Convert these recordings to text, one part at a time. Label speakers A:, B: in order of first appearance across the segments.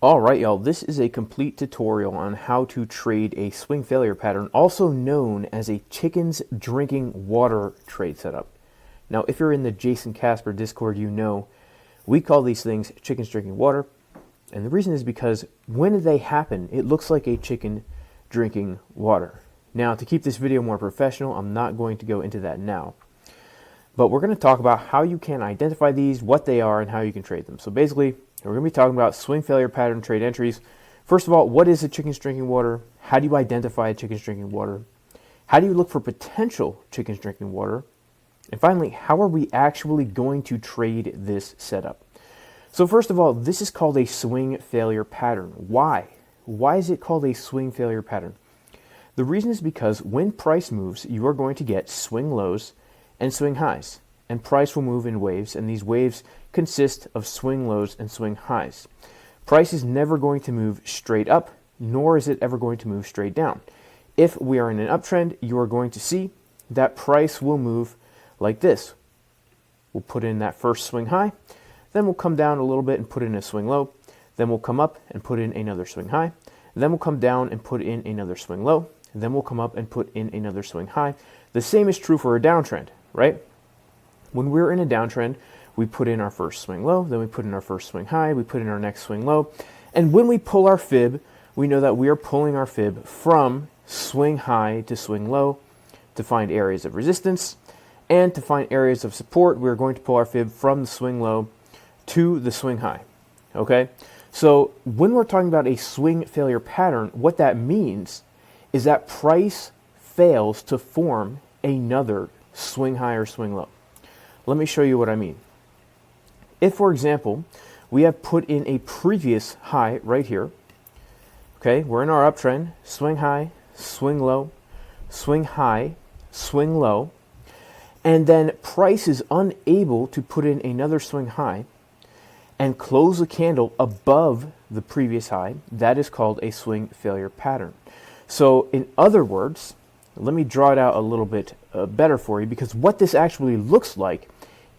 A: Alright y'all, this is a complete tutorial on how to trade a swing failure pattern, also known as a chickens drinking water trade setup. Now if you're in the Jayson Casper Discord, you know we call these things chickens drinking water, and the reason is because when they happen, it looks like a chicken drinking water. Now to keep this video more professional, I'm not going to go into that now, but we're going to talk about how you can identify these, what they are, and how you can trade them. So basically, we're going to be talking about swing failure pattern trade entries. First of all, what is a chicken's drinking water? How do you identify a chicken's drinking water? How do you look for potential chickens drinking water? And finally, how are we actually going to trade this setup? So first of all, this is called a swing failure pattern. Why? Why is it called a swing failure pattern? The reason is because when price moves, you are going to get swing lows and swing highs. And price will move in waves, and these waves consist of swing lows and swing highs. Price is never going to move straight up, nor is it ever going to move straight down. If we are in an uptrend, you are going to see that price will move like this. We'll put in that first swing high, then we'll come down a little bit and put in a swing low, then we'll come up and put in another swing high, then we'll come down and put in another swing low, then we'll come up and put in another swing high. The same is true for a downtrend, right? When we're in a downtrend, we put in our first swing low, then we put in our first swing high, we put in our next swing low, and when we pull our fib, we know that we are pulling our fib from swing high to swing low to find areas of resistance, and to find areas of support, we're going to pull our fib from the swing low to the swing high, okay? So when we're talking about a swing failure pattern, what that means is that price fails to form another swing high or swing low. Let me show you what I mean. If, for example, we have put in a previous high right here, okay, we're in our uptrend, swing high, swing low, swing high, swing low, and then price is unable to put in another swing high and close the candle above the previous high, that is called a swing failure pattern. So in other words, let me draw it out a little bit better for you, because what this actually looks like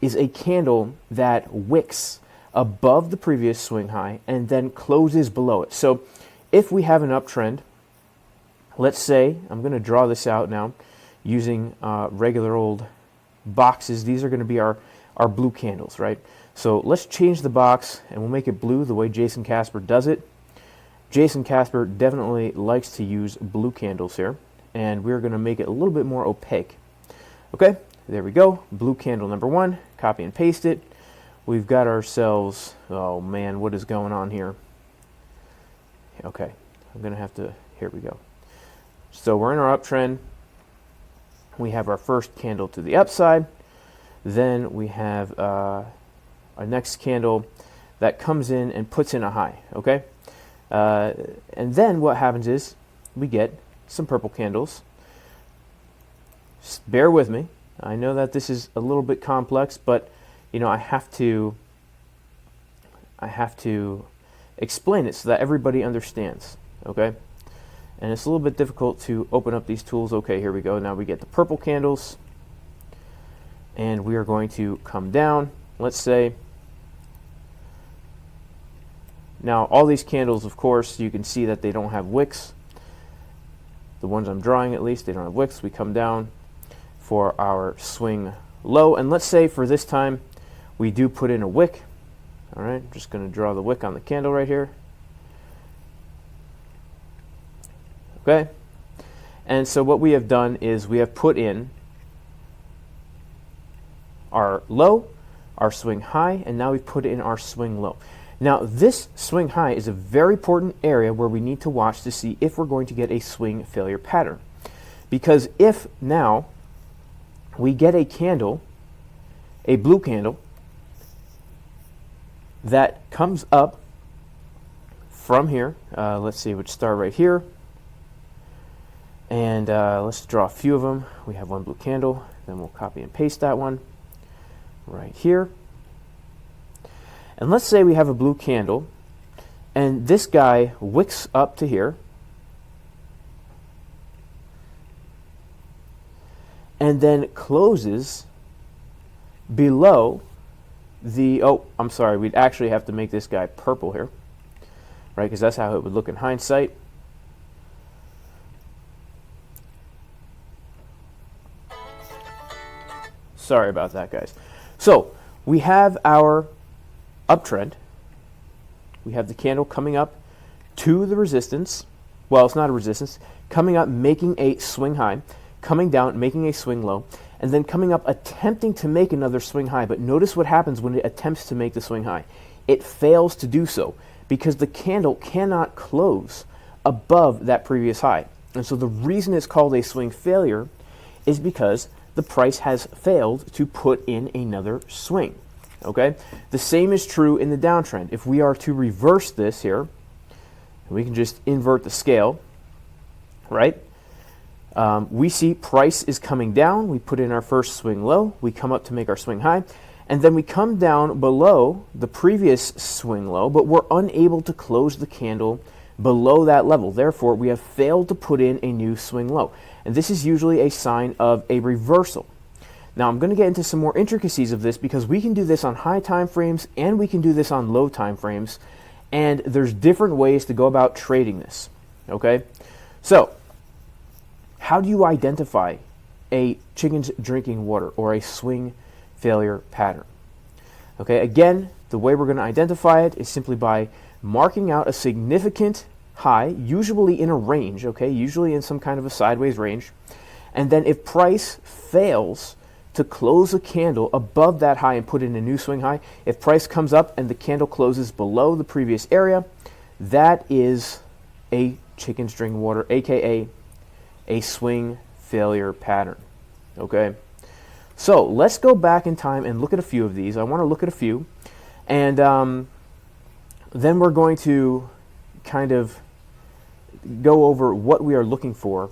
A: is a candle that wicks above the previous swing high and then closes below it. So if we have an uptrend, let's say, I'm going to draw this out now using regular old boxes. These are going to be our blue candles, right? So let's change the box and we'll make it blue the way Jayson Casper does it. Jayson Casper definitely likes to use blue candles here, and we're going to make it a little bit more opaque. Okay, there we go. Blue candle number one. Copy and paste it. We've got ourselves, oh man, what is going on here? Okay, I'm going to have to, here we go. So we're in our uptrend. We have our first candle to the upside. Then we have our next candle that comes in and puts in a high, okay? And then what happens is we get some purple candles. Just bear with me. I know that this is a little bit complex, but you know, I have to explain it so that everybody understands, okay? And it's a little bit difficult to open up these tools. Okay, here we go. Now we get the purple candles, and we are going to come down, let's say. Now all these candles, of course, you can see that they don't have wicks. The ones I'm drawing, at least, they don't have wicks. We come down for our swing low, and let's say for this time we do put in a wick. All right, just going to draw the wick on the candle right here. Okay, and so what we have done is we have put in our low, our swing high, and now we've put in our swing low. Now this swing high is a very important area where we need to watch to see if we're going to get a swing failure pattern. Because if now we get a candle, a blue candle, that comes up from here, let's see, we'd start right here, and let's draw a few of them. We have one blue candle, then we'll copy and paste that one right here. And let's say we have a blue candle, and this guy wicks up to here, and then closes below the, oh, I'm sorry, we'd actually have to make this guy purple here. right? Because that's how it would look in hindsight. Sorry about that, guys. So we have our uptrend. We have the candle coming up to the resistance. Well, it's not a resistance. Coming up, making a swing high, coming down, making a swing low, and then coming up, attempting to make another swing high. But notice what happens when it attempts to make the swing high. It fails to do so because the candle cannot close above that previous high. And so the reason it's called a swing failure is because the price has failed to put in another swing. Okay? The same is true in the downtrend. If we are to reverse this here, we can just invert the scale, right? We see price is coming down. We put in our first swing low. We come up to make our swing high. And then we come down below the previous swing low, but we're unable to close the candle below that level. Therefore, we have failed to put in a new swing low. And this is usually a sign of a reversal. Now, I'm going to get into some more intricacies of this because we can do this on high time frames and we can do this on low time frames. And there's different ways to go about trading this. Okay? So, how do you identify a chicken's drinking water or a swing failure pattern? Okay, again, the way we're going to identify it is simply by marking out a significant high, usually in a range, okay, usually in some kind of a sideways range. And then if price fails to close a candle above that high and put in a new swing high, if price comes up and the candle closes below the previous area, that is a chicken's drinking water, aka a swing failure pattern. Okay, so let's go back in time and look at a few of these. I want to look at a few, and then we're going to kind of go over what we are looking for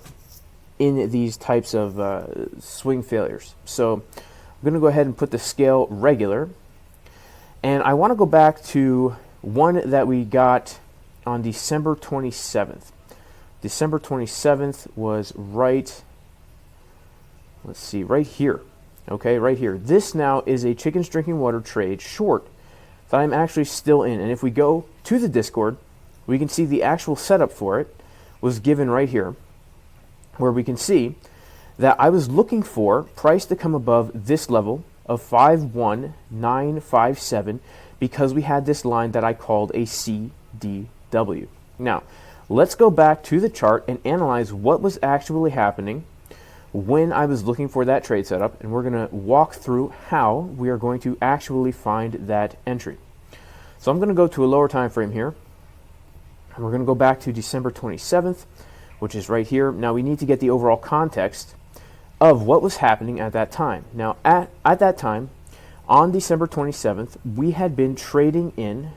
A: in these types of swing failures. So I'm going to go ahead and put the scale regular, and I want to go back to one that we got on December 27th. December 27th was right, let's see, right here. Okay, right here. This now is a chicken's drinking water trade short that I'm actually still in. And if we go to the Discord, we can see the actual setup for it was given right here, where we can see that I was looking for price to come above this level of 51957 because we had this line that I called a CDW. Now, let's go back to the chart and analyze what was actually happening when I was looking for that trade setup, and we're going to walk through how we are going to actually find that entry. So I'm going to go to a lower time frame here, and we're going to go back to December 27th, which is right here. Now we need to get the overall context of what was happening at that time. Now at that time, on December 27th, we had been trading in,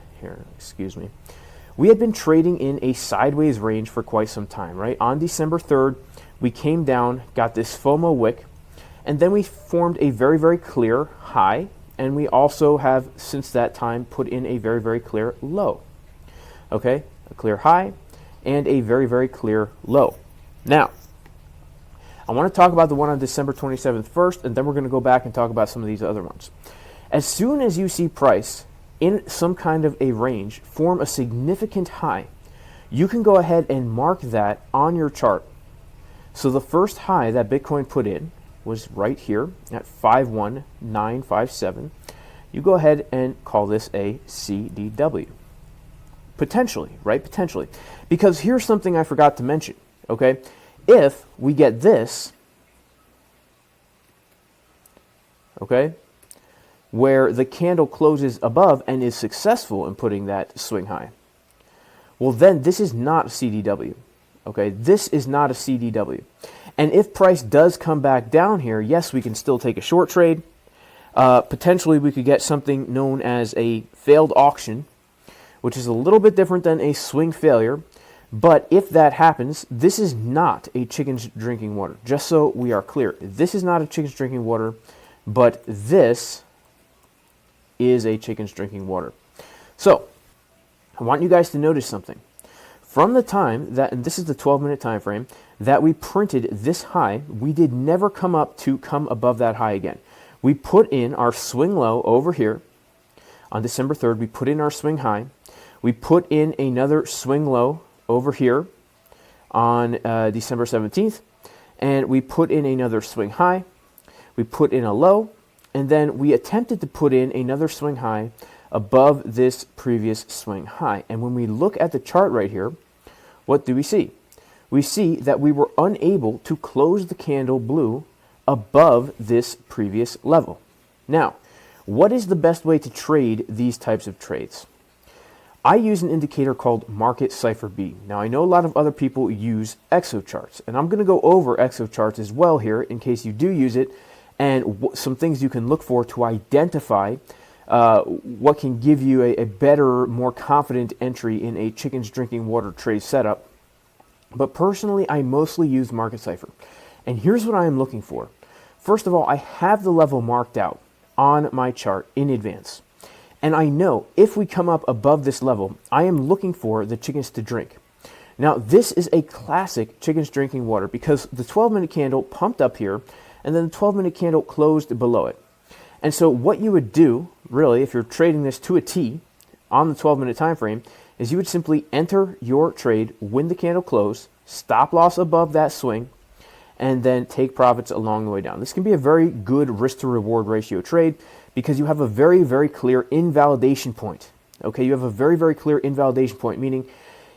A: we had been trading in a sideways range for quite some time, right? On December 3rd, we came down, got this FOMO wick, and then we formed a very, very clear high, and we also have, since that time, put in a very, very clear low. Okay, a clear high and a very, very clear low. Now, I want to talk about the one on December 27th first, and then we're going to go back and talk about some of these other ones. As soon as you see price in some kind of a range form a significant high, you can go ahead and mark that on your chart. So the first high that Bitcoin put in was right here at 51957. You go ahead and call this a CDW. Potentially, right? Potentially. Because here's something I forgot to mention, okay? If we get this, okay, where the candle closes above and is successful in putting that swing high, well then this is not a CDW. Okay, this is not a CDW. And if price does come back down here, yes, we can still take a short trade. Potentially we could get something known as a failed auction, which is a little bit different than a swing failure. But if that happens, this is not a chicken's drinking water. Just so we are clear, this is not a chicken's drinking water, but this is a chicken's drinking water. So, I want you guys to notice something. From the time that, and this is the 12-minute time frame, that we printed this high, we did never come above that high again. We put in our swing low over here on December 3rd. We put in our swing high. We put in another swing low over here on December 17th, and we put in another swing high. We put in a low, and then we attempted to put in another swing high above this previous swing high. And when we look at the chart right here, what do we see? We see that we were unable to close the candle blue above this previous level. Now, what is the best way to trade these types of trades? I use an indicator called Market Cipher B. Now, I know a lot of other people use exo charts, and I'm going to go over exo charts as well here in case you do use it, and some things you can look for to identify what can give you a better, more confident entry in a chickens drinking water trade setup. But personally, I mostly use Market Cipher. And here's what I am looking for. First of all, I have the level marked out on my chart in advance. And I know if we come up above this level, I am looking for the chickens to drink. Now, this is a classic chickens drinking water because the 12-minute candle pumped up here, and then the 12-minute candle closed below it. And so what you would do, really, if you're trading this to a T on the 12-minute time frame, is you would simply enter your trade when the candle closed, stop loss above that swing, and then take profits along the way down. This can be a very good risk to reward ratio trade because you have a very, very clear invalidation point. Okay, you have a very, very clear invalidation point, meaning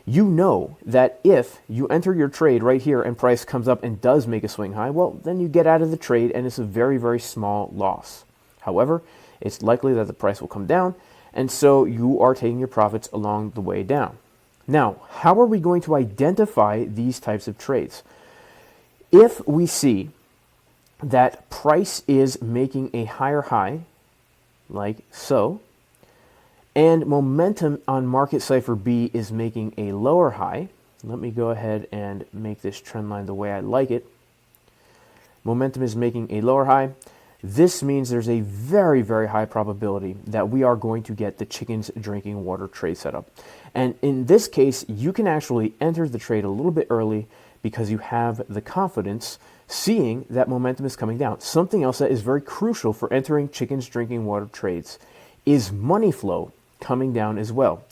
A: you know that if you enter your trade right here and price comes up and does make a swing high, well, then you get out of the trade and it's a very, very small loss. However, it's likely that the price will come down, and so you are taking your profits along the way down. Now, how are we going to identify these types of trades? If we see that price is making a higher high, like so, and momentum on Market Cipher B is making a lower high, let me go ahead and make this trend line the way I like it. Momentum is making a lower high. This means there's a very, very high probability that we are going to get the chickens drinking water trade setup. And in this case, you can actually enter the trade a little bit early because you have the confidence seeing that momentum is coming down. Something else that is very crucial for entering chickens drinking water trades is money flow coming down as well.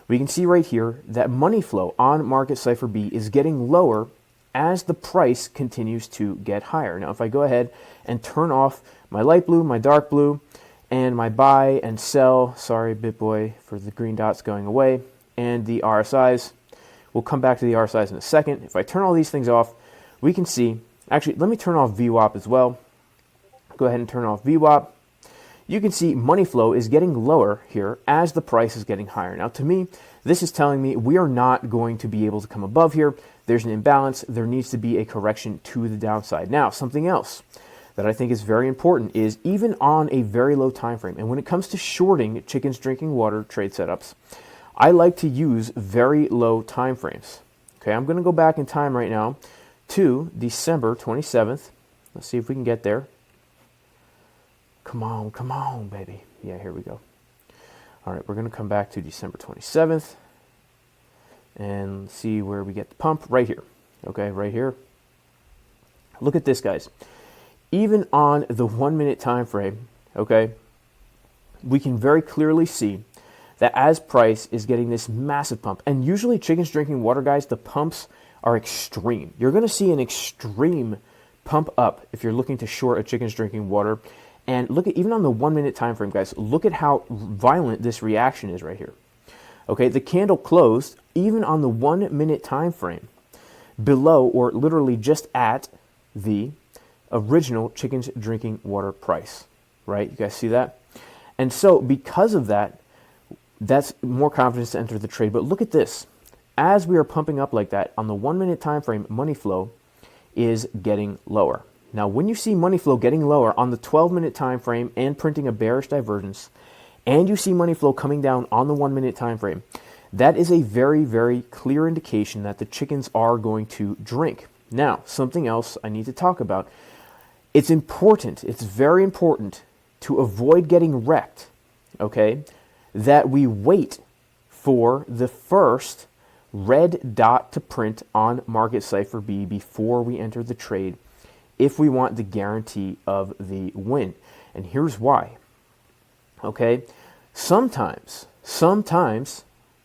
A: We can see right here that money flow on Market Cipher B is getting lower as the price continues to get higher. Now, if I go ahead and turn off my light blue, my dark blue, and my buy and sell, sorry, BitBoy, for the green dots going away, and the RSIs, we'll come back to the RSIs in a second. If I turn all these things off, we can see, actually, let me turn off VWAP as well. Go ahead and turn off VWAP. You can see money flow is getting lower here as the price is getting higher. Now, to me, this is telling me we are not going to be able to come above here. There's an imbalance. There needs to be a correction to the downside. Now, something else that I think is very important is even on a very low time frame, and when it comes to shorting chickens drinking water trade setups, I like to use very low time frames. Okay, I'm going to go back in time right now to December 27th. Let's see if we can get there. Come on, baby. Yeah, here we go. All right, we're going to come back to December 27th and see where we get the pump right here. Okay, right here. Look at this, guys. Even on the 1 minute time frame, okay, we can very clearly see that as price is getting this massive pump, and usually chickens drinking water, guys, the pumps are extreme. You're going to see an extreme pump up if you're looking to short a chickens drinking water. And look at, even on the 1 minute time frame, guys, look at how violent this reaction is right here. Okay, the candle closed, even on the 1 minute time frame, below or literally just at the original chickens drinking water price, right? You guys see that? And so because of that, that's more confidence to enter the trade. But look at this. As we are pumping up like that, on the 1 minute time frame, money flow is getting lower. Now, when you see money flow getting lower on the 12-minute time frame and printing a bearish divergence, and you see money flow coming down on the 1 minute time frame, that is a very, very clear indication that the chickens are going to drink. Now, something else I need to talk about. It's important, it's very important to avoid getting wrecked, okay, that we wait for the first red dot to print on Market Cipher B before we enter the trade if we want the guarantee of the win. And here's why. Okay, sometimes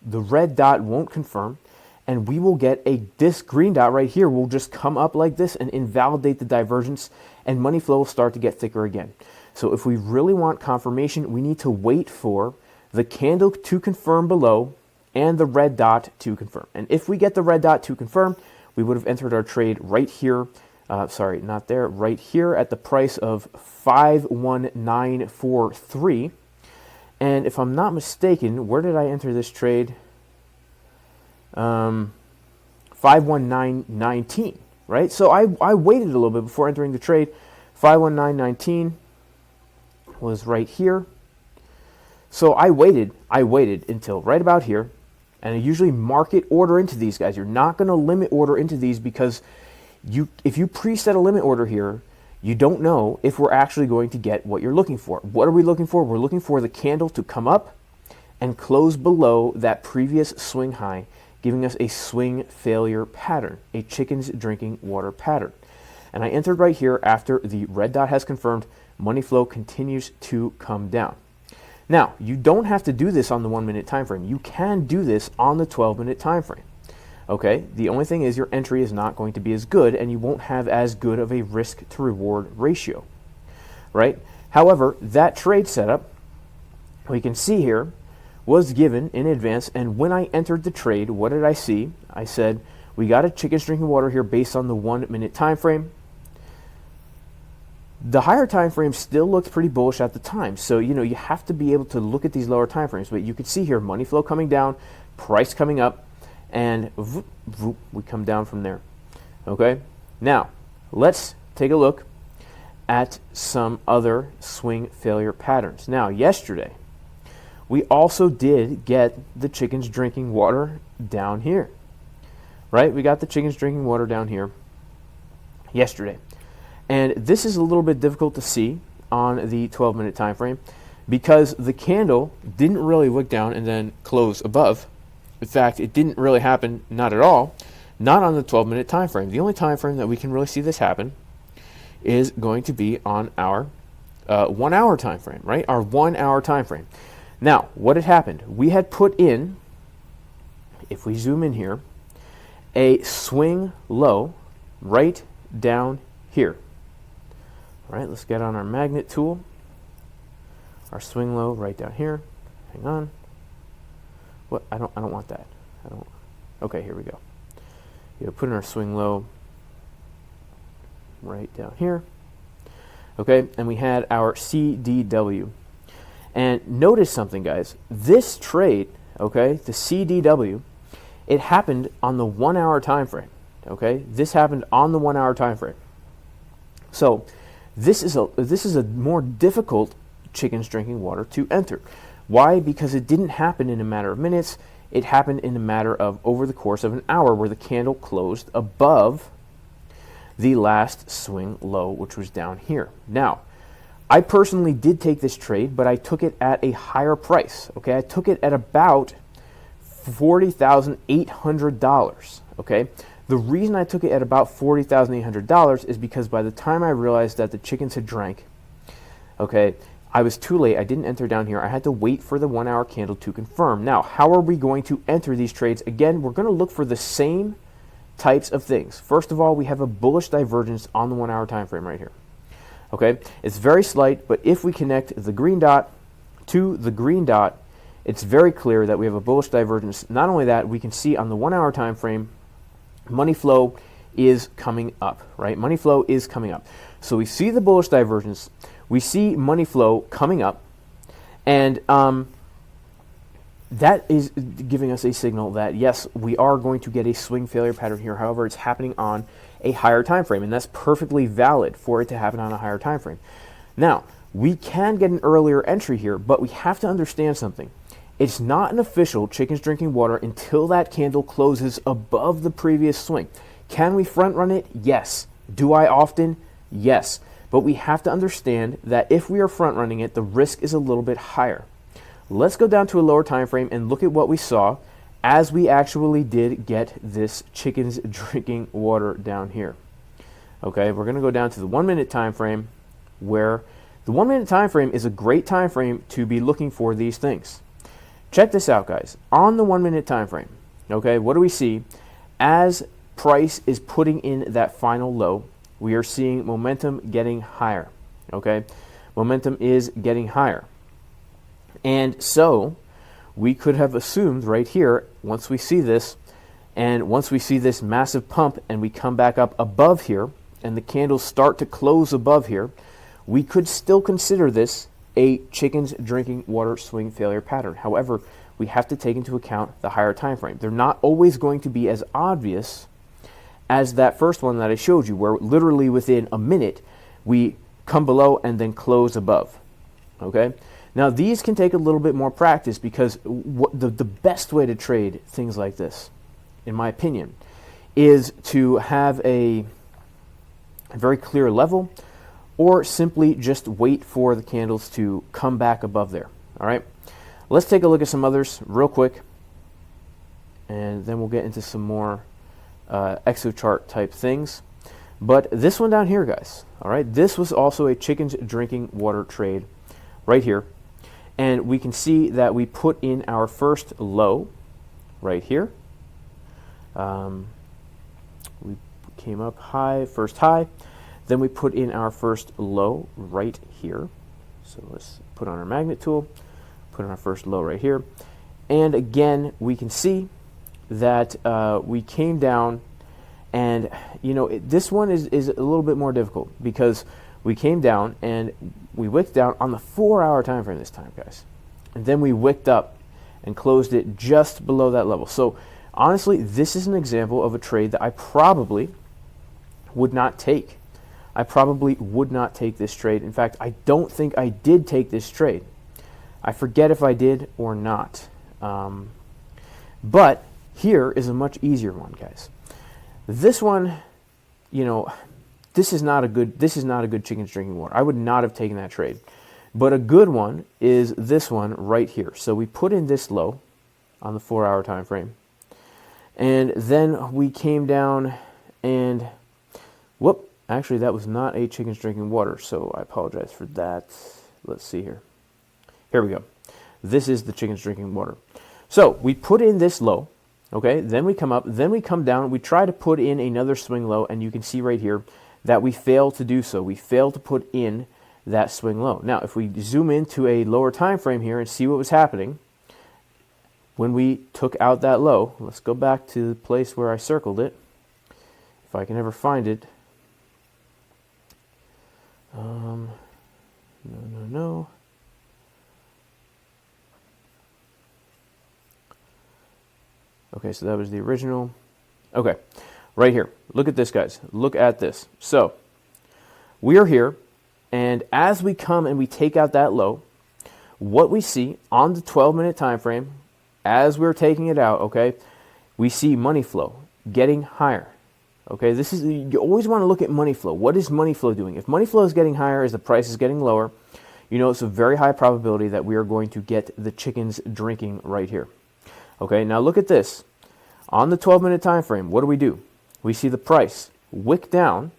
A: the red dot won't confirm, and we will get this green dot right here will just come up like this and invalidate the divergence, and money flow will start to get thicker again. So if we really want confirmation, we need to wait for the candle to confirm below and the red dot to confirm. And if we get the red dot to confirm, we would have entered our trade right here, sorry, not there, right here at the price of 51943. And if I'm not mistaken, where did I enter this trade? 51919, right? So I waited a little bit before entering the trade. 51919 was right here. So I waited until right about here, and I usually market order into these guys. You're not going to limit order into these because if you preset a limit order here, you don't know if we're actually going to get what you're looking for. What are we looking for? We're looking for the candle to come up and close below that previous swing high, giving us a swing failure pattern, a chickens drinking water pattern. And I entered right here after the red dot has confirmed. Money flow continues to come down. Now, you don't have to do this on the 1 minute time frame. You can do this on the 12-minute time frame. Okay, the only thing is your entry is not going to be as good, and you won't have as good of a risk to reward ratio, right? However, that trade setup, we can see here, was given in advance, and when I entered the trade, what did I see? I said, we got a chickens drinking water here based on the 1 minute time frame. The higher time frame still looked pretty bullish at the time, so you have to be able to look at these lower time frames, but you can see here money flow coming down, price coming up, and voop, voop, we come down from there. Okay, now let's take a look at some other swing failure patterns. Now, yesterday we also did get the chickens drinking water down here, right? We got the chickens drinking water down here yesterday, and this is a little bit difficult to see on the 12-minute time frame because the candle didn't really wick down and then close above. In fact, it didn't really happen, not at all, not on the 12-minute time frame. The only time frame that we can really see this happen is going to be on our 1 hour time frame, right? Our 1 hour time frame. Now, what had happened? We had put in, if we zoom in here, a swing low right down here. All right, let's get on our magnet tool. Our swing low right down here. Hang on. What? I don't want that. Okay, here we go. Put in our swing low right down here. Okay, and we had our CDW. And notice something, guys. This trade, okay, the CDW, it happened on the 1 hour time frame. Okay, this happened on the 1 hour time frame. So this is a more difficult chickens drinking water to enter. Why? Because it didn't happen in a matter of minutes. It happened in a matter of over the course of an hour, where the candle closed above the last swing low, which was down here. Now, I personally did take this trade, but I took it at a higher price. Okay, I took it at about $40,800. Okay, the reason I took it at about $40,800 is because by the time I realized that the chickens had drank, okay, I was too late. I didn't enter down here. I had to wait for the 1 hour candle to confirm. Now, how are we going to enter these trades? Again, we're going to look for the same types of things. First of all, we have a bullish divergence on the 1 hour time frame right here. Okay, it's very slight, but if we connect the green dot to the green dot, it's very clear that we have a bullish divergence. Not only that, we can see on the 1 hour time frame, money flow is coming up, right? Money flow is coming up. So we see the bullish divergence. We see money flow coming up, and that is giving us a signal that, yes, we are going to get a swing failure pattern here. However, it's happening on a higher time frame, and that's perfectly valid for it to happen on a higher time frame. Now, we can get an earlier entry here, but we have to understand something. It's not an official chickens drinking water until that candle closes above the previous swing. Can we front run it? Yes. Do I often? Yes. But we have to understand that if we are front running it, the risk is a little bit higher. Let's go down to a lower time frame and look at what we saw as we actually did get this chickens drinking water down here. Okay, we're going to go down to the 1 minute time frame, where the 1 minute time frame is a great time frame to be looking for these things. check this out, guys. On the 1 minute time frame, okay, what do we see? As price is putting in that final low, we are seeing momentum getting higher, okay? Momentum is getting higher. And so we could have assumed right here, once we see this, and once we see this massive pump and we come back up above here, and the candles start to close above here, we could still consider this a chickens drinking water swing failure pattern. However, we have to take into account the higher time frame. They're not always going to be as obvious as that first one that I showed you, where literally within a minute we come below and then close above. Okay? Now these can take a little bit more practice, because the best way to trade things like this, in my opinion, is to have a very clear level, or simply just wait for the candles to come back above there. All right, let's take a look at some others real quick, and then we'll get into some more exochart type things. But this one down here, guys, all right, this was also a chickens drinking water trade right here, and we can see that we put in our first low right here. We came up high, first high, then we put in our first low right here. So let's put on our magnet tool, put in our first low right here, and again we can see that we came down, and you know, this one is a little bit more difficult, because we came down and we wicked down on the 4-hour time frame this time, guys, and then we wicked up and closed it just below that level. So honestly, this is an example of a trade that I probably would not take. I probably would not take this trade. In fact, I don't think I did take this trade. I forget if I did or not. But here is a much easier one, guys. This one, you know, this is not a good chickens drinking water. I would not have taken that trade. But a good one is this one right here. So we put in this low on the 4-hour time frame, and then we came down and whoop. Actually, that was not a chickens drinking water, so I apologize for that. Let's see here. Here we go. This is the chickens drinking water. So we put in this low, okay? Then we come up, then we come down. We try to put in another swing low, and you can see right here that we fail to do so. We fail to put in that swing low. Now, if we zoom into a lower time frame here and see what was happening when we took out that low, let's go back to the place where I circled it, if I can ever find it. No. Okay, so that was the original. Okay, right here. Look at this, guys. Look at this. So we are here, and as we come and we take out that low, what we see on the 12-minute time frame, as we're taking it out, okay, we see money flow getting higher. Okay, this is, you always want to look at money flow. What is money flow doing? If money flow is getting higher as the price is getting lower, you know it's a very high probability that we are going to get the chickens drinking right here. Okay, now look at this. On the 12-minute time frame, what do? We see the price wick down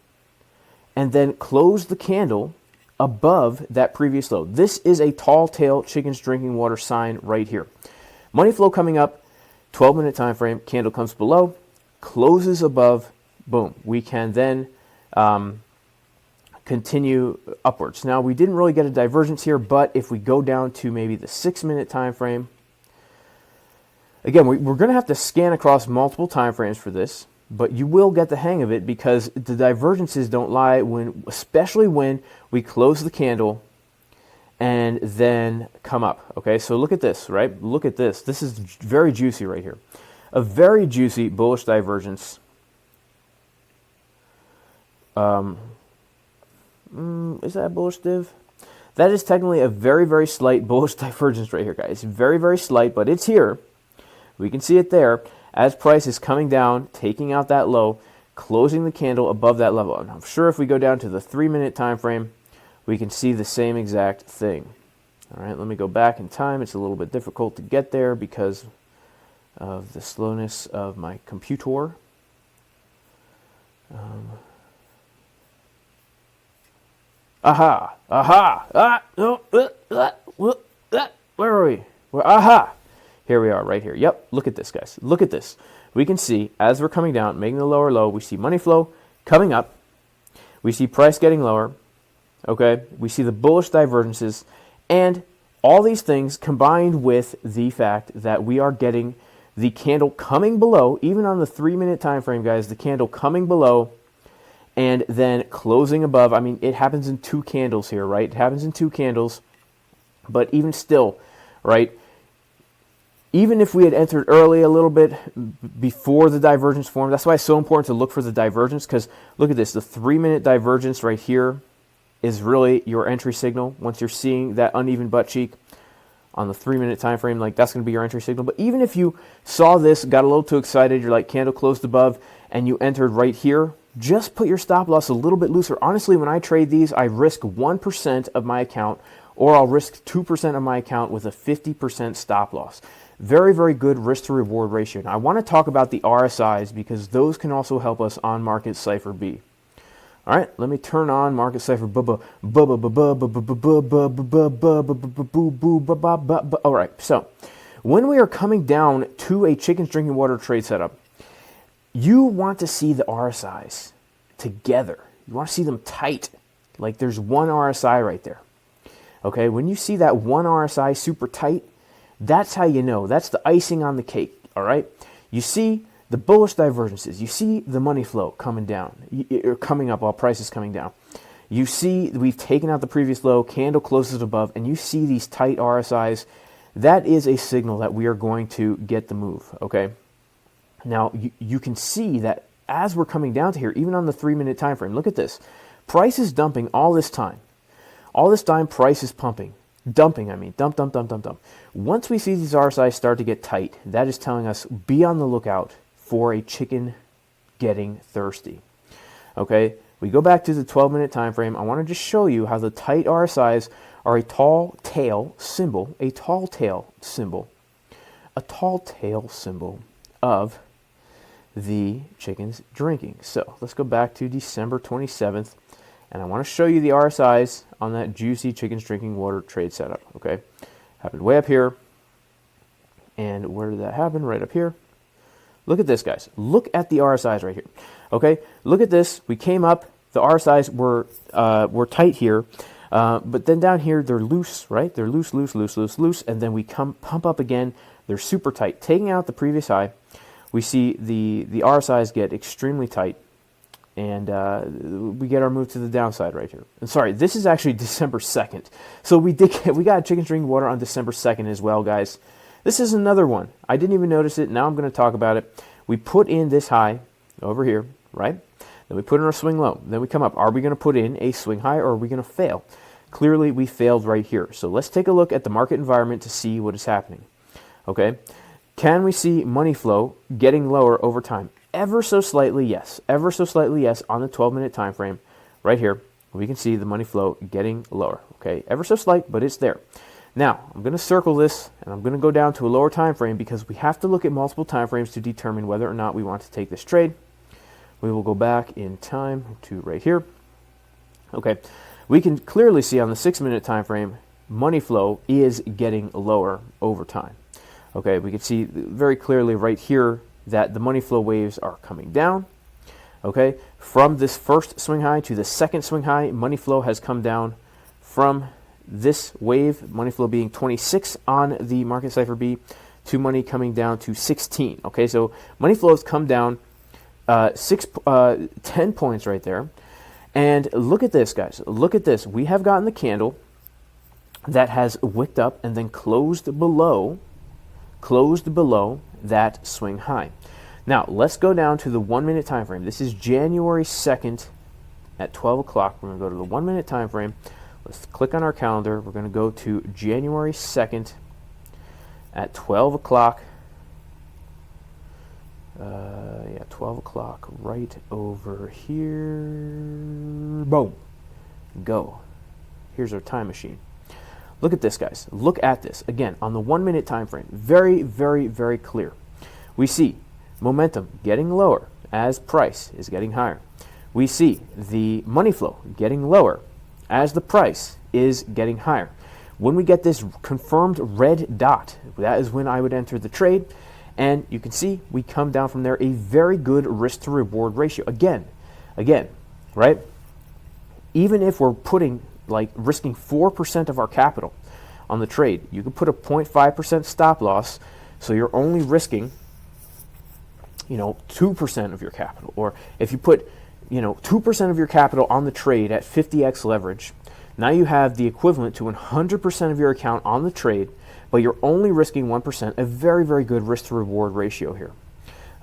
A: and then close the candle above that previous low. This is a tall tail chickens drinking water sign right here. Money flow coming up, 12-minute time frame, candle comes below, closes above. Boom, we can then continue upwards. Now, we didn't really get a divergence here, but if we go down to maybe the 6-minute time frame, again, we're going to have to scan across multiple time frames for this, but you will get the hang of it, because the divergences don't lie, especially when we close the candle and then come up. Okay, so look at this, right? Look at this. This is very juicy right here. A very juicy bullish divergence. Is that a bullish div? That is technically a very, very slight bullish divergence right here, guys. Very, very slight, but it's here. We can see it there as price is coming down, taking out that low, closing the candle above that level. And I'm sure if we go down to the 3-minute time frame, we can see the same exact thing. All right, let me go back in time. It's a little bit difficult to get there because of the slowness of my computer. Where are we? Aha! Here we are right here. Yep, look at this, guys. Look at this. We can see as we're coming down, making the lower low, we see money flow coming up. We see price getting lower. Okay, we see the bullish divergences, and all these things combined with the fact that we are getting the candle coming below, even on the 3-minute time frame, guys, the candle coming below and then closing above. I mean, it happens in 2 candles here, right? It happens in 2 candles, but even still, right? Even if we had entered early a little bit before the divergence formed, that's why it's so important to look for the divergence, because look at this, the 3-minute divergence right here is really your entry signal. Once you're seeing that uneven butt cheek on the 3-minute time frame, like that's going to be your entry signal. But even if you saw this, got a little too excited, you're like candle closed above, and you entered right here, just put your stop loss a little bit looser. Honestly, when I trade these, I risk 1% of my account, or I'll risk 2% of my account with a 50% stop loss. Very, very good risk to reward ratio. Now, I want to talk about the RSIs because those can also help us on Market Cipher B. All right, let me turn on Market Cipher. All right, so when we are coming down to a chickens drinking water trade setup, you want to see the RSIs together. You want to see them tight, like there's one RSI right there. Okay, when you see that one RSI super tight, that's how you know. That's the icing on the cake, all right? You see the bullish divergences. You see the money flow coming down, or coming up while price is coming down. You see we've taken out the previous low, candle closes above, and you see these tight RSIs. That is a signal that we are going to get the move, okay? Now, you can see that as we're coming down to here, even on the 3-minute time frame, look at this. Price is dumping all this time. All this time, price is pumping. Dumping, I mean. Dump. Once we see these RSIs start to get tight, that is telling us be on the lookout for a chicken getting thirsty. Okay, we go back to the 12-minute time frame. I want to just show you how the tight RSIs are a tall tail symbol of the chickens drinking. So let's go back to December 27th, and I want to show you the RSIs on that juicy chickens drinking water trade setup. Okay, happened way up here, and where did that happen? Right up here. Look at this, guys. Look at the RSIs right here. Okay, look at this. We came up. The RSIs were tight here, but then down here they're loose, right? They're loose, and then we pump up again. They're super tight, taking out the previous high. We see the RSIs get extremely tight, and we get our move to the downside right here. And sorry, this is actually December 2nd. So we got chickens drinking water on December 2nd as well, guys. This is another one. I didn't even notice it. Now I'm going to talk about it. We put in this high over here, right? Then we put in our swing low. Then we come up. Are we going to put in a swing high, or are we going to fail? Clearly, we failed right here. So let's take a look at the market environment to see what is happening. Okay? Can we see money flow getting lower over time? Ever so slightly, yes. Ever so slightly, yes, on the 12-minute time frame. Right here, we can see the money flow getting lower. Okay? Ever so slight, but it's there. Now, I'm going to circle this, and I'm going to go down to a lower time frame because we have to look at multiple time frames to determine whether or not we want to take this trade. We will go back in time to right here. Okay, we can clearly see on the 6-minute time frame, money flow is getting lower over time. Okay, we can see very clearly right here that the money flow waves are coming down. Okay, from this first swing high to the second swing high, money flow has come down from this wave, money flow being 26 on the Market Cipher B, to money coming down to 16. Okay, so money flow has come down 10 points right there. And look at this, guys. Look at this. We have gotten the candle that has wicked up and then closed below that swing high. Now, let's go down to the 1-minute time frame. This is January 2nd at 12 o'clock. We're going to go to the 1-minute time frame. Let's click on our calendar. We're going to go to January 2nd at 12 o'clock. 12 o'clock right over here. Boom. Go. Here's our time machine. Look at this, guys. Look at this. Again, on the 1-minute time frame. Very, very, very clear. We see momentum getting lower as price is getting higher. We see the money flow getting lower as the price is getting higher. When we get this confirmed red dot, that is when I would enter the trade. And you can see we come down from there, a very good risk to reward ratio. Again, right? Even if we're putting, like, risking 4% of our capital on the trade, you can put a 0.5% stop loss, so you're only risking, 2% of your capital. Or if you put, 2% of your capital on the trade at 50x leverage, now you have the equivalent to 100% of your account on the trade, but you're only risking 1%, a very, very good risk to reward ratio here.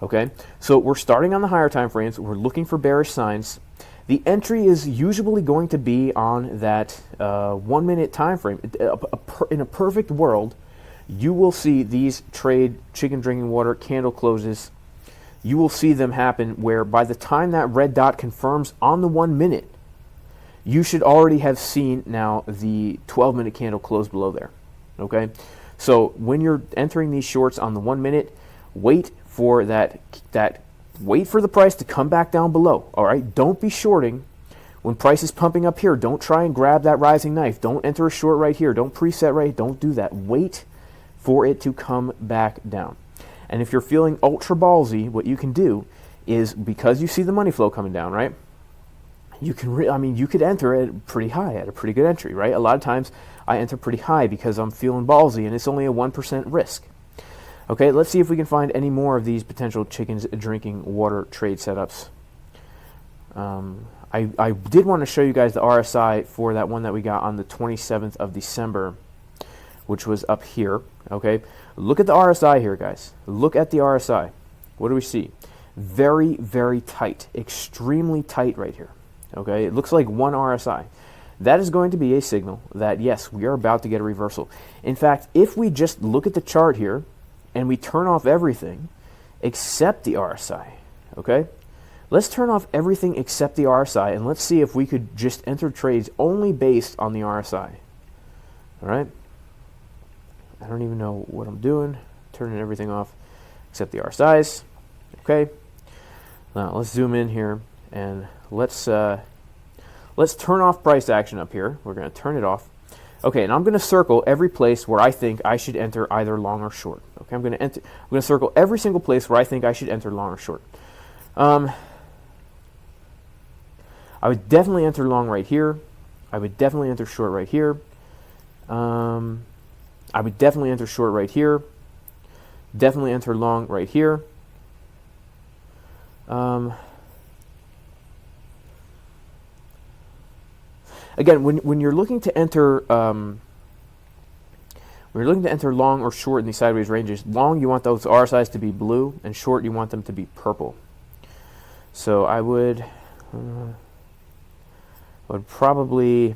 A: Okay, so we're starting on the higher time frames. We're looking for bearish signs. The entry is usually going to be on that 1 minute time frame. In a perfect world, you will see these trade chicken drinking water candle closes. You will see them happen where by the time that red dot confirms on the 1 minute, you should already have seen now the 12-minute candle close below there. Okay, so when you're entering these shorts on the 1 minute, wait for wait for the price to come back down below. All right, don't be shorting when price is pumping up here. Don't try and grab that rising knife. Don't enter a short right here. Don't preset right. Don't do that. Wait for it to come back down. And if you're feeling ultra ballsy, what you can do is, because you see the money flow coming down, right? You can you could enter it pretty high at a pretty good entry, right? A lot of times I enter pretty high because I'm feeling ballsy and it's only a 1% risk. Okay, let's see if we can find any more of these potential chickens drinking water trade setups. I did want to show you guys the RSI for that one that we got on the 27th of December, which was up here. Okay, look at the RSI here, guys. Look at the RSI. What do we see? Very, very tight, extremely tight right here. Okay, it looks like one RSI. That is going to be a signal that, yes, we are about to get a reversal. In fact, if we just look at the chart here and we turn off everything except the RSI, okay? Let's turn off everything except the RSI, and let's see if we could just enter trades only based on the RSI. All right? I don't even know what I'm doing. Turning everything off except the RSIs. Okay. Now let's zoom in here and let's turn off price action up here. We're going to turn it off. Okay, and I'm going to circle every place where I think I should enter either long or short. Okay, I'm going to circle every single place where I think I should enter long or short. I would definitely enter long right here. I would definitely enter short right here. I would definitely enter short right here. Definitely enter long right here. Again, when you're looking to enter long or short in these sideways ranges, long you want those RSIs to be blue, and short you want them to be purple. So I would probably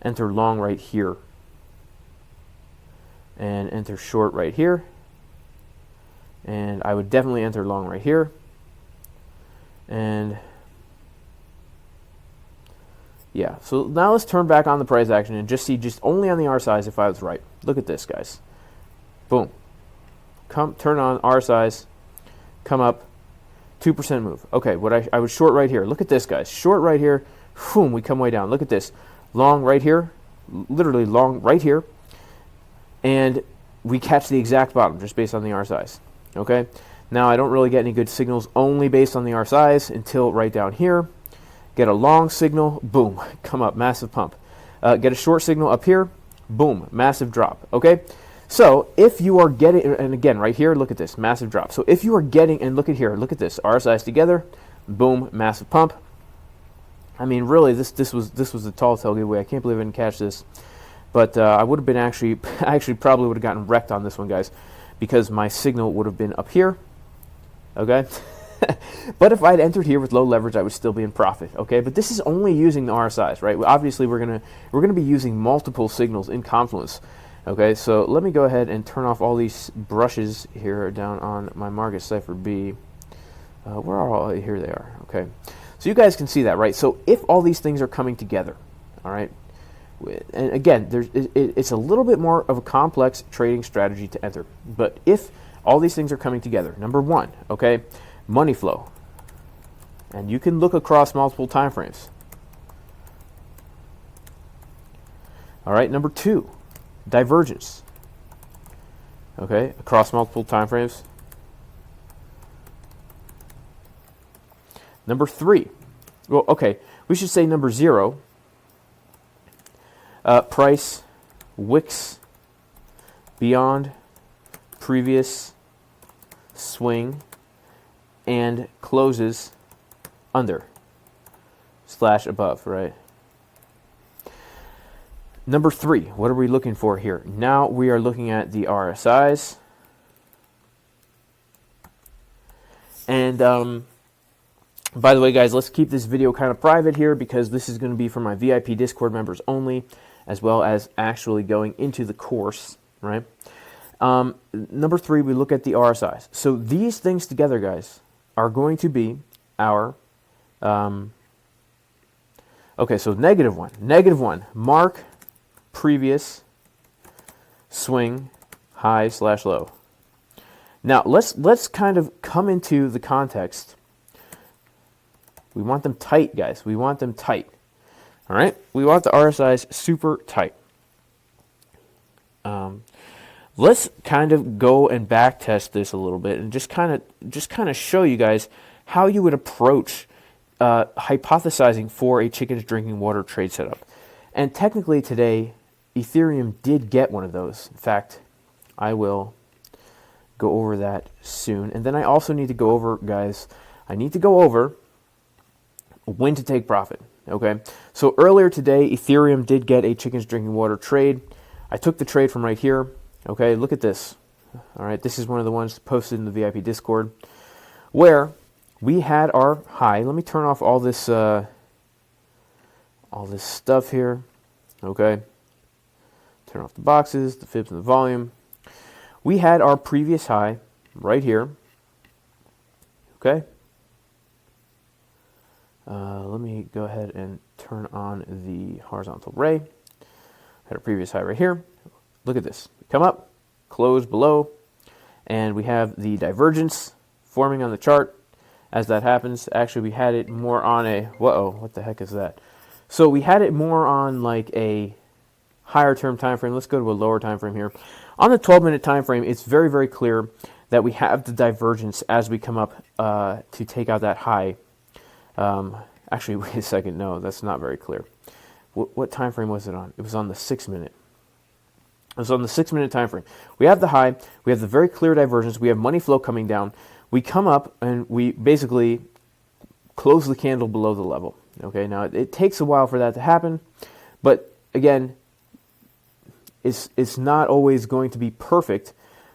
A: enter long right here and enter short right here, and I would definitely enter long right here, and yeah. So now let's turn back on the price action and just see only on the RSIs if I was right. Look at this, guys. Boom. Turn on RSIs, come up, 2% move. Okay, I was short right here. Look at this, guys. Short right here. Boom, we come way down. Look at this. Long right here, literally long right here, and we catch the exact bottom just based on the RSIs. Okay, now I don't really get any good signals only based on the RSIs until right down here. Get a long signal, boom, come up, massive pump. Get a short signal up here, boom, massive drop. Okay, so if you are getting, and again right here, look at this, massive drop. So if you are getting, and look at here, look at this, RSIs together, boom, massive pump. I mean, really, this was a tall tail giveaway. I can't believe I didn't catch this, but I would have been actually probably would have gotten wrecked on this one, guys, because my signal would have been up here. Okay, but if I'd entered here with low leverage, I would still be in profit. Okay, but this is only using the RSIs, right? Obviously, we're gonna be using multiple signals in Confluence. Okay, so let me go ahead and turn off all these brushes here down on my Market Cipher B. Where are all? Here they are. Okay. So you guys can see that, right? So if all these things are coming together, all right, and again, it's a little bit more of a complex trading strategy to enter. But if all these things are coming together, number one, okay, money flow, and you can look across multiple time frames. All right, number 2, divergence. Okay, across multiple time frames. Number 3, well, okay, we should say number 0, price wicks beyond previous swing and closes under / above, right? Number 3, what are we looking for here? Now we are looking at the RSIs. And by the way, guys, let's keep this video kind of private here because this is going to be for my VIP Discord members only, as well as actually going into the course, right? Number 3, we look at the RSIs. So these things together, guys, are going to be our, okay, so -1, mark previous swing high / low. Now, let's kind of come into the context. We want them tight, guys. We want them tight. All right? We want the RSIs super tight. Let's kind of go and back test this a little bit and just kind of show you guys how you would approach hypothesizing for a chickens drinking water trade setup. And technically today, Ethereum did get one of those. In fact, I will go over that soon. And then I also need to go over, guys, when to take profit. Okay, so earlier today, Ethereum did get a chickens drinking water trade. I took the trade from right here. Okay, look at this. All right, this is one of the ones posted in the VIP Discord where we had our high. Let me turn off all this stuff here. Okay, turn off the boxes, the fibs, and the volume. We had our previous high right here. Okay. Let me go ahead and turn on the horizontal ray. Had a previous high right here. Look at this. Come up, close below, and we have the divergence forming on the chart. As that happens, actually we had it more on a, what the heck is that? So we had it more on like a higher term time frame. Let's go to a lower time frame here. On the 12-minute time frame, it's very, very clear that we have the divergence as we come up to take out that high. Actually, wait a second. No, that's not very clear. What time frame was it on? It was on the 6-minute. It was on the 6-minute time frame. We have the high. We have the very clear divergence. We have money flow coming down. We come up and we basically close the candle below the level. Okay, now it takes a while for that to happen, but again, it's not always going to be perfect.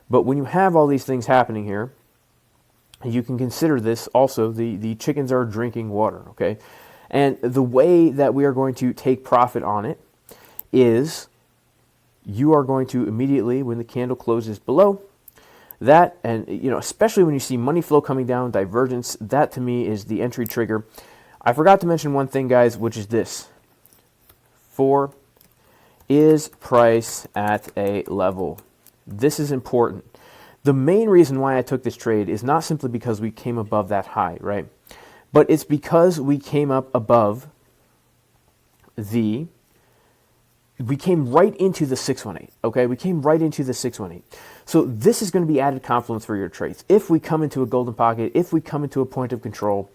A: But when you have all these things happening here, you can consider this also the chickens are drinking water, okay? And the way that we are going to take profit on it is you are going to immediately, when the candle closes below that, and especially when you see money flow coming down, divergence, that to me is the entry trigger. I forgot to mention one thing, guys, which is this. 4, is price at a level? This is important. The main reason why I took this trade is not simply because we came above that high, right? But it's because we came up above we came right into the 618, okay? We came right into the 618. So this is going to be added confluence for your trades. If we come into a golden pocket, if we come into a point of control,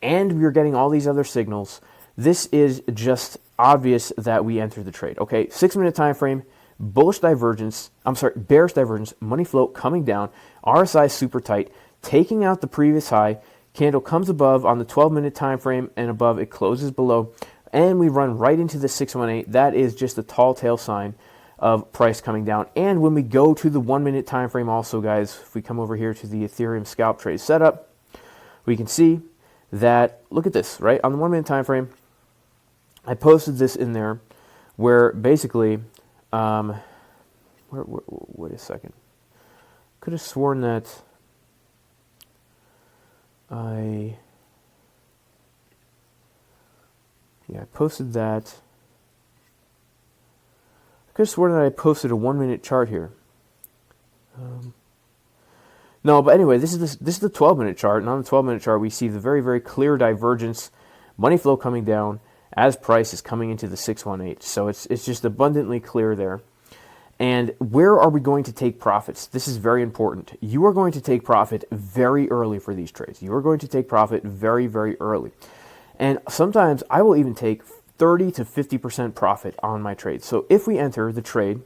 A: and we're getting all these other signals, this is just obvious that we enter the trade, okay? 6-minute time frame, bearish divergence, money flow coming down, RSI super tight, taking out the previous high, candle comes above on the 12-minute time frame and above, it closes below, and we run right into the 618. That is just a tall tale sign of price coming down. And when we go to the 1-minute time frame also, guys, if we come over here to the Ethereum scalp trade setup, we can see that, look at this, right? On the 1-minute time frame, I posted this in there where basically, wait a second. Could have sworn that I posted that. I could have sworn that I posted a 1-minute chart here. No, but anyway, this is the 12-minute chart, and on the 12-minute chart we see the very, very clear divergence, money flow coming down, as price is coming into the 618. So it's just abundantly clear there. And where are we going to take profits? This is very important. You are going to take profit very early for these trades. You are going to take profit very, very early. And sometimes I will even take 30 to 50% profit on my trade. So if we enter the trade,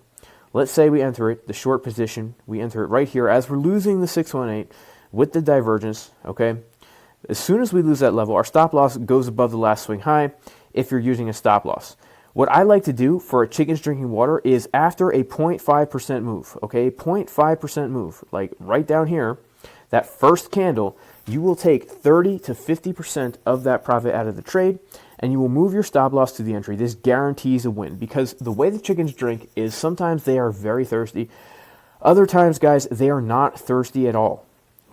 A: let's say we enter it, the short position, we enter it right here as we're losing the 618 with the divergence, okay? As soon as we lose that level, our stop loss goes above the last swing high if you're using a stop loss. What I like to do for a chickens drinking water is after a 0.5% move, okay, 0.5% move, like right down here, that first candle, you will take 30 to 50% of that profit out of the trade, and you will move your stop loss to the entry. This guarantees a win, because the way the chickens drink is sometimes they are very thirsty. Other times, guys, they are not thirsty at all.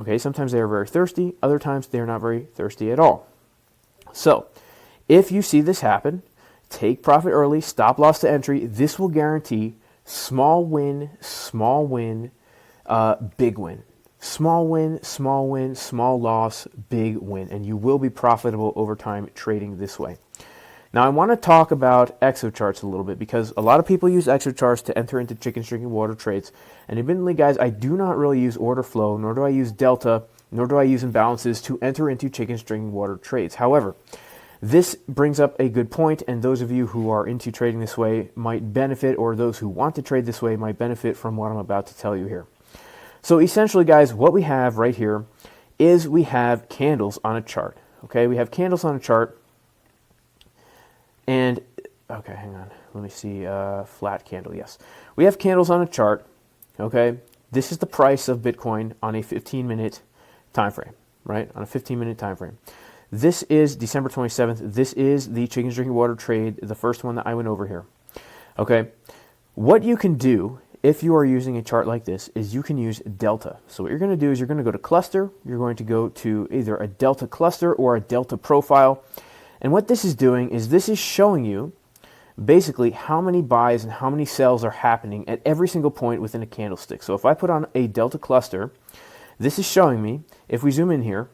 A: Okay, sometimes they are very thirsty. Other times they are not very thirsty at all. So if you see this happen, take profit early, stop loss to entry. This will guarantee small win, big win. Small win, small loss, big win. And you will be profitable over time trading this way. Now I want to talk about exocharts a little bit, because a lot of people use exocharts to enter into chickens drinking water trades. And admittedly, guys, I do not really use order flow, nor do I use delta, nor do I use imbalances to enter into chickens drinking water trades. However, this brings up a good point, and those of you who are into trading this way might benefit, or those who want to trade this way might benefit from what I'm about to tell you here. So essentially, guys, what we have right here is we have candles on a chart. Okay, we have candles on a chart, and okay, hang on, let me see, flat candle, yes. We have candles on a chart, okay? This is the price of Bitcoin on a 15-minute time frame, right? On a 15-minute time frame. This is December 27th. This is the chickens drinking water trade, the first one that I went over here. Okay, what you can do if you are using a chart like this is you can use delta. So what you're going to do is you're going to go to cluster. You're going to go to either a delta cluster or a delta profile. And what this is doing is this is showing you basically how many buys and how many sells are happening at every single point within a candlestick. So if I put on a delta cluster, this is showing me, if we zoom in here,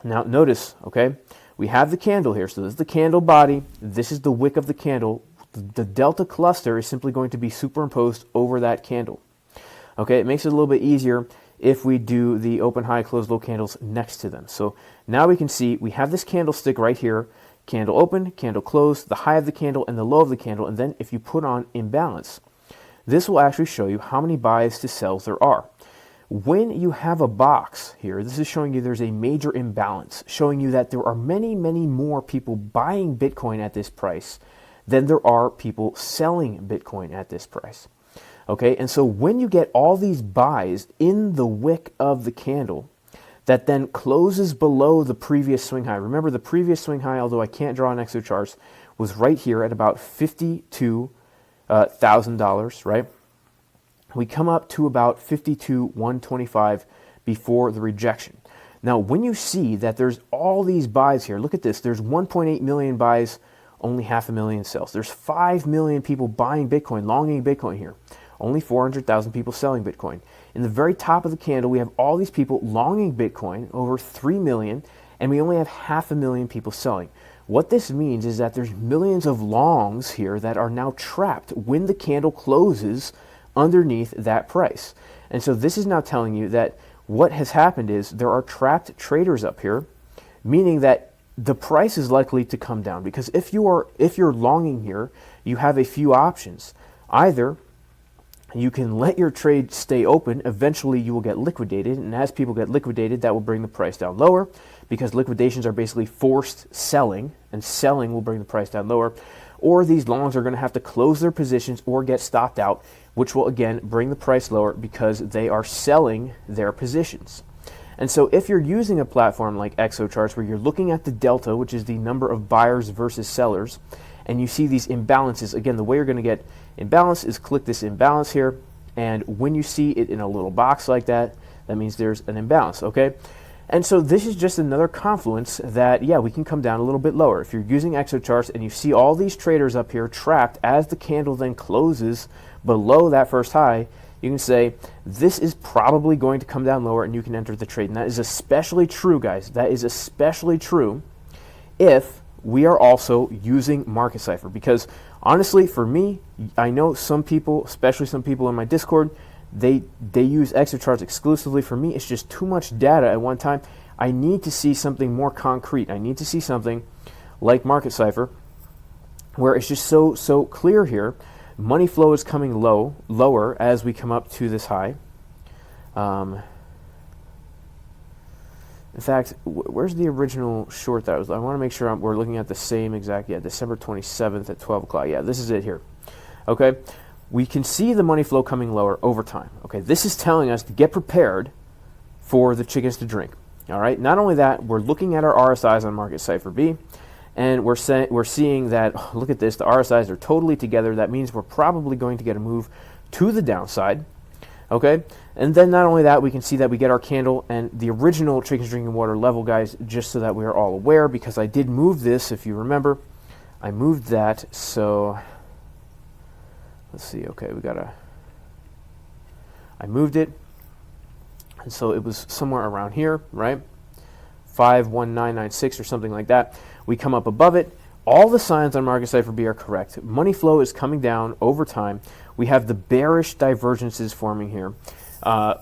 A: now notice, okay, we have the candle here. So this is the candle body. This is the wick of the candle. The delta cluster is simply going to be superimposed over that candle. Okay, it makes it a little bit easier if we do the open, high, close, low candles next to them. So now we can see we have this candlestick right here, candle open, candle close, the high of the candle and the low of the candle, and then if you put on imbalance, this will actually show you how many buys to sells there are. When you have a box here, this is showing you there's a major imbalance, showing you that there are many, many more people buying Bitcoin at this price than there are people selling Bitcoin at this price. Okay, and so when you get all these buys in the wick of the candle that then closes below the previous swing high. Remember, the previous swing high, although I can't draw an exocharts, was right here at about $52,000, right? We come up to about 52,125 before the rejection. Now, when you see that there's all these buys here, look at this. There's 1.8 million buys, only 500,000 sells. There's 5 million people buying Bitcoin, longing Bitcoin here. Only 400,000 people selling Bitcoin. In the very top of the candle, we have all these people longing Bitcoin, over 3 million, and we only have 500,000 people selling. What this means is that there's millions of longs here that are now trapped when the candle closes underneath that price. And so this is now telling you that what has happened is there are trapped traders up here, meaning that the price is likely to come down, because if you're longing here, you have a few options. Either you can let your trade stay open, eventually you will get liquidated, and as people get liquidated, that will bring the price down lower, because liquidations are basically forced selling, and selling will bring the price down lower. Or these longs are going to have to close their positions or get stopped out, which will again bring the price lower because they are selling their positions. And so if you're using a platform like exocharts where you're looking at the delta, which is the number of buyers versus sellers, and you see these imbalances, again, the way you're going to get imbalance is click this imbalance here, and when you see it in a little box like that, that means there's an imbalance, okay? And so this is just another confluence that, yeah, we can come down a little bit lower. If you're using exocharts and you see all these traders up here trapped as the candle then closes below that first high, you can say, this is probably going to come down lower, and you can enter the trade. And that is especially true, guys. That is especially true if we are also using Market Cipher, because honestly, for me, I know some people, especially some people in my Discord, they use Excel charts exclusively. For me, it's just too much data at one time. I need to see something more concrete. I need to see something like Market Cipher, where it's just so clear here. Money flow is coming lower as we come up to this high. In fact, where's the original short that I want to make sure we're looking at the same exact, December 27th at 12 o'clock. Yeah, this is it here. Okay, we can see the money flow coming lower over time. Okay, this is telling us to get prepared for the chickens to drink. All right, not only that, we're looking at our RSIs on Market Cipher B, and we're seeing that, oh, look at this, the RSIs are totally together. That means we're probably going to get a move to the downside. Okay, and then not only that, we can see that we get our candle and the original chickens drinking water level, guys, just so that we are all aware, because I did move this, if you remember. I moved that, so let's see, okay, I moved it, and so it was somewhere around here, right? 51996 or something like that. We come up above it. All the signs on Market Cipher B are correct. Money flow is coming down over time. We have the bearish divergences forming here.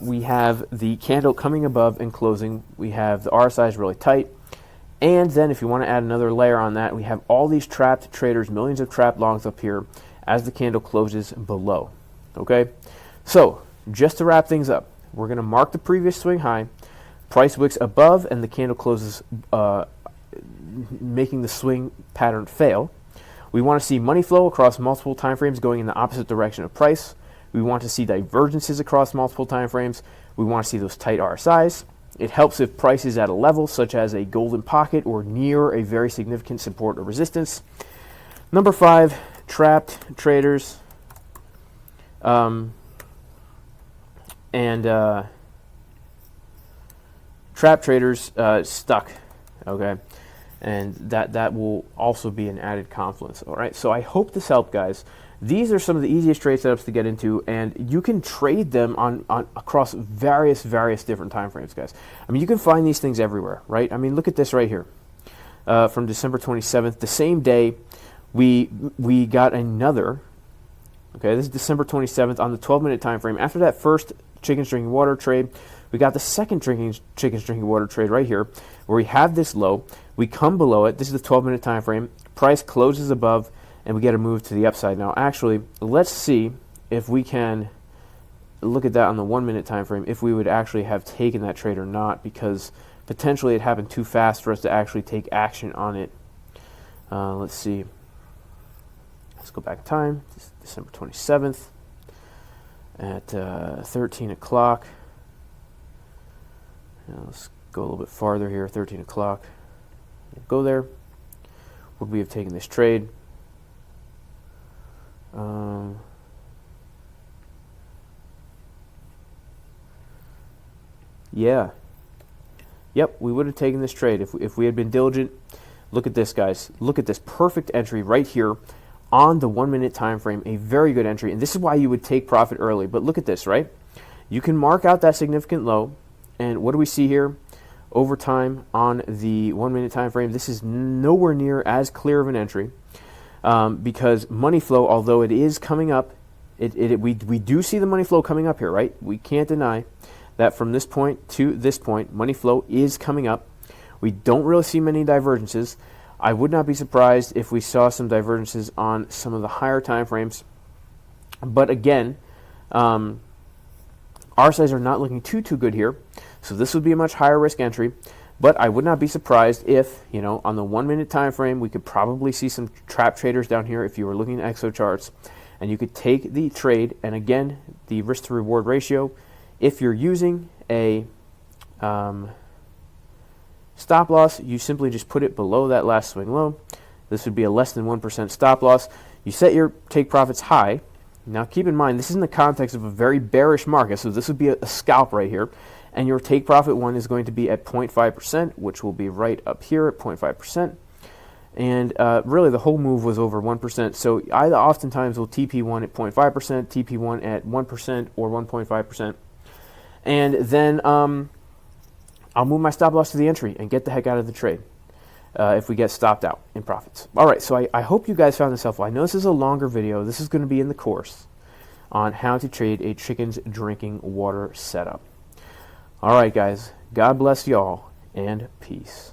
A: We have the candle coming above and closing. We have the RSIs really tight. And then if you want to add another layer on that, we have all these trapped traders, millions of trapped longs up here as the candle closes below. Okay? So, just to wrap things up, we're going to mark the previous swing high, price wicks above, and the candle closes, making the swing pattern fail. We want to see money flow across multiple time frames going in the opposite direction of price. We want to see divergences across multiple time frames. We want to see those tight RSIs. It helps if price is at a level such as a golden pocket or near a very significant support or resistance. Number 5, trapped traders trapped traders stuck. Okay. And that will also be an added confluence. All right, so I hope this helped, guys. These are some of the easiest trade setups to get into, and you can trade them on across various different time frames, guys. I mean, you can find these things everywhere, right? I mean, look at this right here, from December 27th. The same day, we got another. Okay, this is December 27th on the 12-minute time frame. After that first chickens drinking water trade, we got the second chickens drinking water trade right here, where we have this low. We come below it. This is the 12-minute time frame. Price closes above, and we get a move to the upside. Now, actually, let's see if we can look at that on the 1-minute time frame, if we would actually have taken that trade or not, because potentially it happened too fast for us to actually take action on it. Let's see. Let's go back in time. This is December 27th at 13 o'clock. Now let's go a little bit farther here, 13 o'clock. We'll go there. Would we have taken this trade? Yeah. Yep, we would have taken this trade if we had been diligent. Look at this, guys. Look at this perfect entry right here on the 1-minute time frame. A very good entry, and this is why you would take profit early. But look at this, right? You can mark out that significant low, and what do we see here? Over time on the 1-minute time frame, this is nowhere near as clear of an entry, because money flow, although it is coming up, we do see the money flow coming up here, right? We can't deny that from this point to this point, money flow is coming up. We don't really see many divergences. I would not be surprised if we saw some divergences on some of the higher time frames. But again, RSIs are not looking too good here. So this would be a much higher risk entry. But I would not be surprised if, on the 1-minute time frame, we could probably see some trap traders down here if you were looking at exo charts. And you could take the trade, and again, the risk to reward ratio, if you're using a stop loss, you simply just put it below that last swing low. This would be a less than 1% stop loss. You set your take profits high. Now keep in mind, this is in the context of a very bearish market, so this would be a scalp right here. And your take profit one is going to be at 0.5%, which will be right up here at 0.5%. And really the whole move was over 1%. So I oftentimes will TP1 at 0.5%, TP1 at 1% or 1.5%. And then I'll move my stop loss to the entry and get the heck out of the trade. if we get stopped out in profits. All right, so I hope you guys found this helpful. I know this is a longer video. This is going to be in the course on how to trade a chicken's drinking water setup. All right, guys. God bless y'all, and peace.